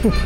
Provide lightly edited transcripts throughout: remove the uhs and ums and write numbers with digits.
Nakatubig.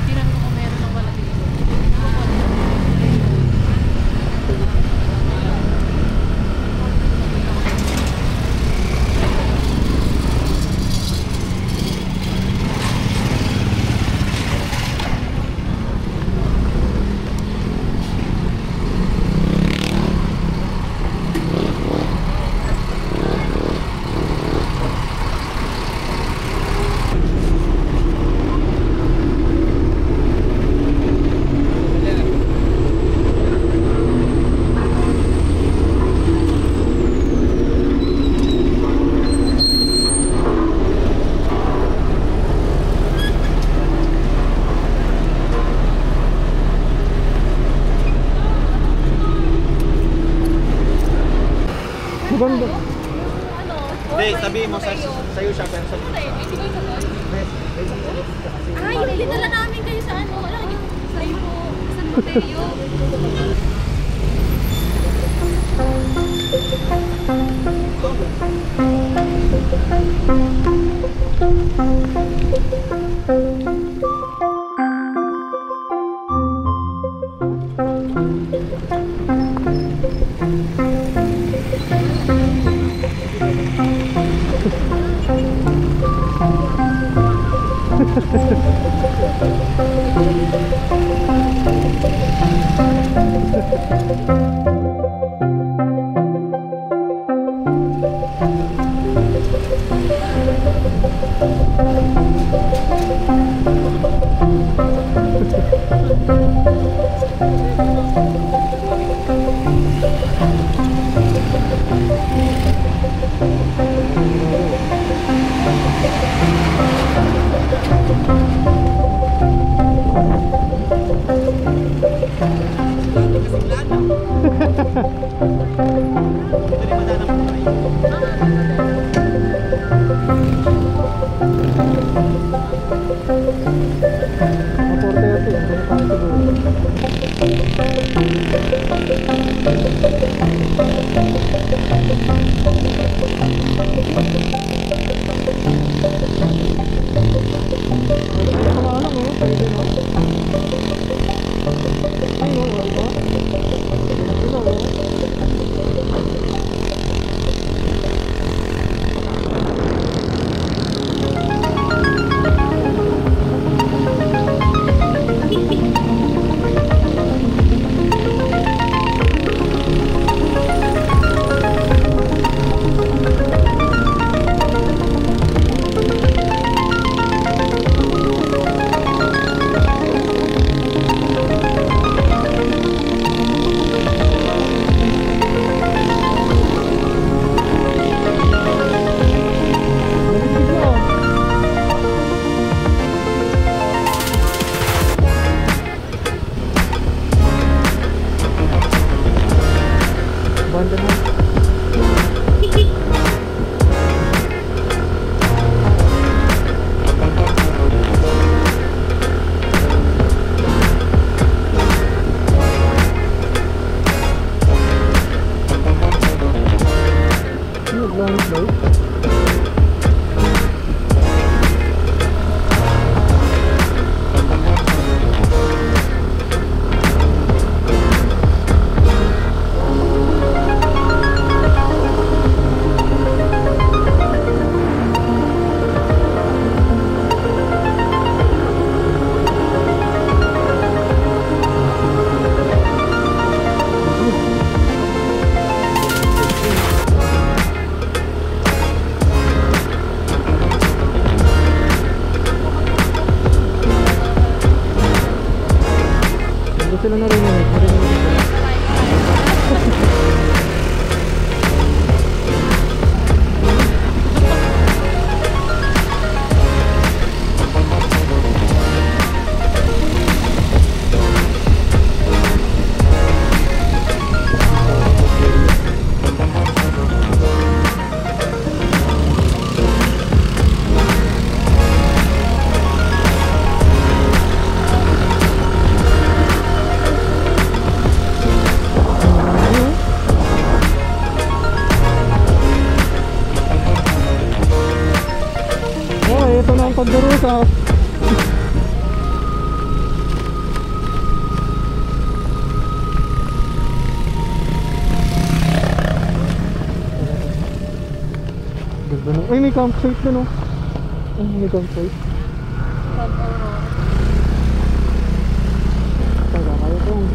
Tinanong ko meron ng wala dito. Maganda. Hindi, sabihin mo sa'yo siya pero sa Ay, dinala namin kayo sa ano. Wala, sa'yo po. San Mateo. Sila narinig. pagdurusa. Ganda na. Ay, may campsite na, no? Ay, may campsite. Taga kayo kung.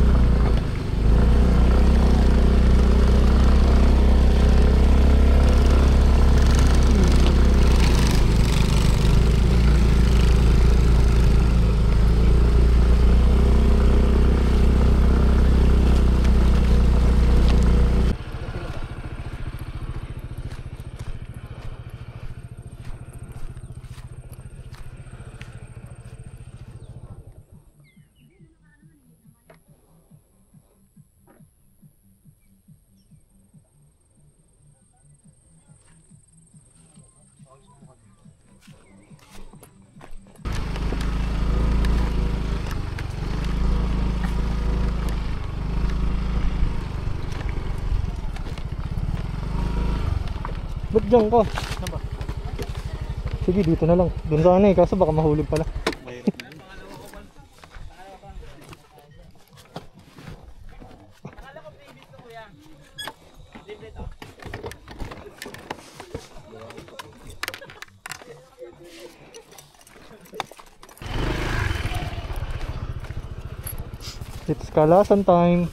Ba't dyan ka? Sige, dito na lang. Doon sana eh, kaso baka mahulog pala. It's kalasan time.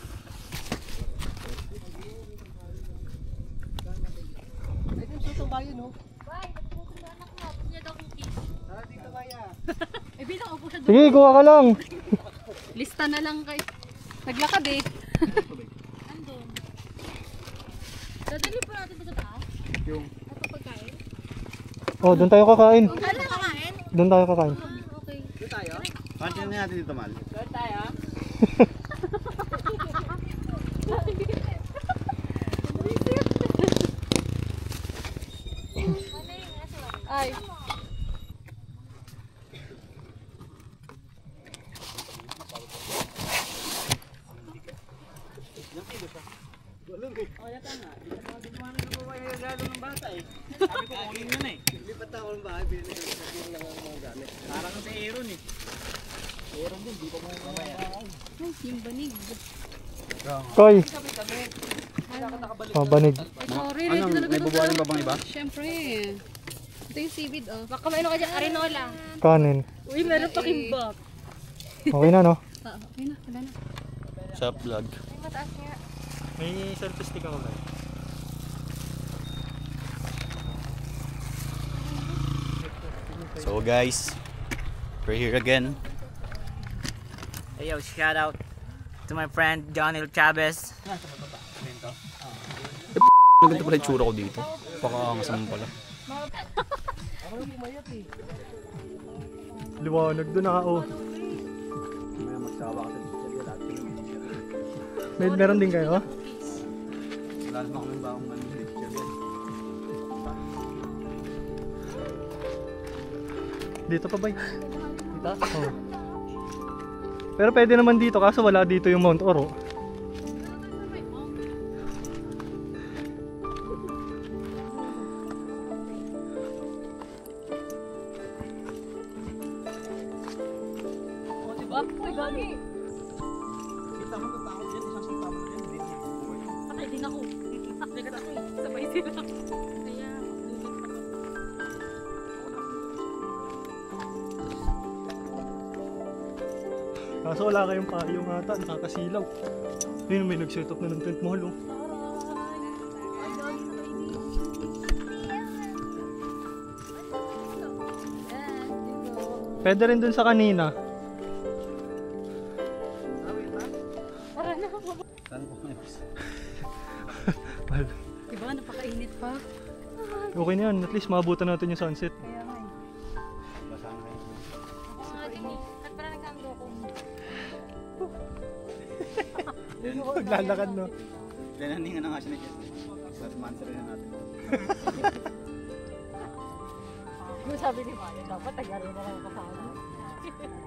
Eh, bilang ako siya doon. Sige, kuha ka lang. Lista na lang kay. Naglakad eh. Andun. Dadali pa natin ba sa taas? Yung Ito pagkain? Oh, doon tayo kakain. Saan na kakain? Doon tayo kakain. Okay. Doon tayo? Kantin na natin dito, Mal. Doon tayo? Ay. Wala pa nga. Dumami na po kayo regalo ng bata eh. Sabi ko kunin yun eh. Lipat ako ng bahay, binili lang ang mga gamit. Parang sa Aaron eh. Aaron din, di pa mo mamaya. Ay, yung banig. Koy. Oh, banig. Sorry, Anong, ready talaga may bubuhayin ba bang iba? Siyempre. Ito yung seaweed oh. Baka may ano ka dyan, arenola. Kanin. Uy, meron pa kimbap. Okay na, no? Okay na, wala na. Sa vlog. Ay, mataas nga. May selfie stick ako ba? So guys, we're here again. Hey yo, shout out to my friend Jonel Chavez. Ganito pala yung tsura ko dito. Pakaangas naman pala. Liwanag doon na, oh. May magsawa kasi dito lahat. Meron din kayo? Wala naman kami ba akong ganun picture yan. Dito pa ba? Dito? Oh. Pero pwede naman dito kaso wala dito yung Mount Oro. Uy, gagi. Kita mo ba tao dyan? Isang kita mo na yan. Hindi niya buhay. Patay din ako. Nagat ako eh. Sabay sila. Kaya, Kaso wala kayong payong ata, nakakasilaw. Ayun, may nag-set up na ng tent mahal, oh. Pwede rin dun sa kanina. Saan po kayo? Mahal. diba, napakainit pa. Okay na yan, at least maabutan natin yung sunset. Kaya nga eh. Basaan kayo? Mga din eh. At pala nagkando ko. Maglalakad, no? Lalaningan na nga siya na dyan. Sa sponsor na natin. Yung sabi ni Maya, dapat tagarin na lang kasama.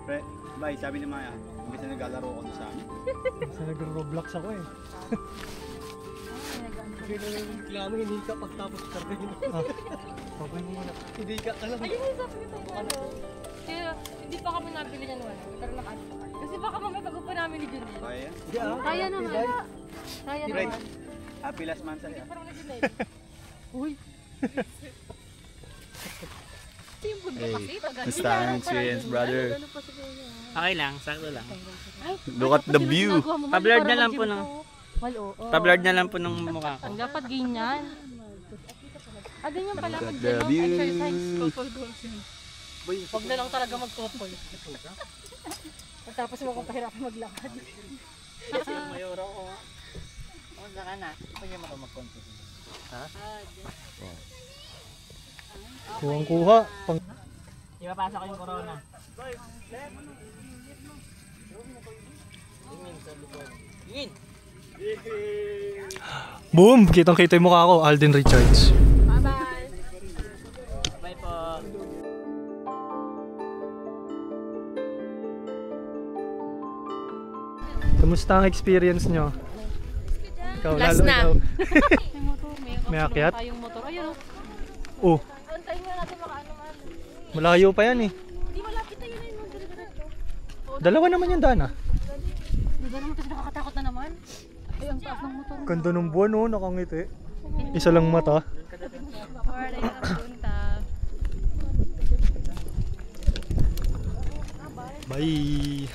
Pre, bye, sabi ni Maya. Imbis na naglalaro ko sa amin. Kasi nag-roblox ako eh. Ay, nag-ano. Reklamo, hindi ka pagtapos ka rin. Babay mo muna. Hindi ka alam. Ayun yung sabi ko tayo ano. Kaya hindi pa kami nabili niyan wala. Pero kasi baka mamaya pag-upo namin ni Junel. Kaya? Kaya naman. Kaya Right. naman. Happy last month sa Parang na Junel. Uy. Ito yung bunda kasi. Basta ang experience, brother. Okay lang, sakto lang. Look at the view. Pa-blurred na lang po ng Malo. pa-blurred na lang po ng mukha ko. Ang dapat ganyan. Ganyan pala Look pag at the gano'n, view. exercise. Couple goals yun. Huwag na lang talaga mag-couple. Pagtapos mo kung pahirapan maglakad. Mayora ko. Kamusta ka na? Pwede mo ako mag-contest. Kuhang-kuha. Ipapasok yung corona. Tingin! Boom! Kitang-kita yung mukha ko, Alden Richards. Bye-bye! Bye po! Kamusta ang experience nyo? Ikaw, Last lalo na. ikaw. May motor, May akyat? tayong motor. Ayun o. Oh, Antayin nga natin makaano man. malayo pa yan eh. Hindi malapit na yun yung dire-diretso. Dalawa naman yung daan ah. Diba naman kasi nakakatakot na naman. Ay, ang taas ng motor. Ganda ng buwan oh, nakangiti. Isa lang mata. Wala yung nakapunta. Bye!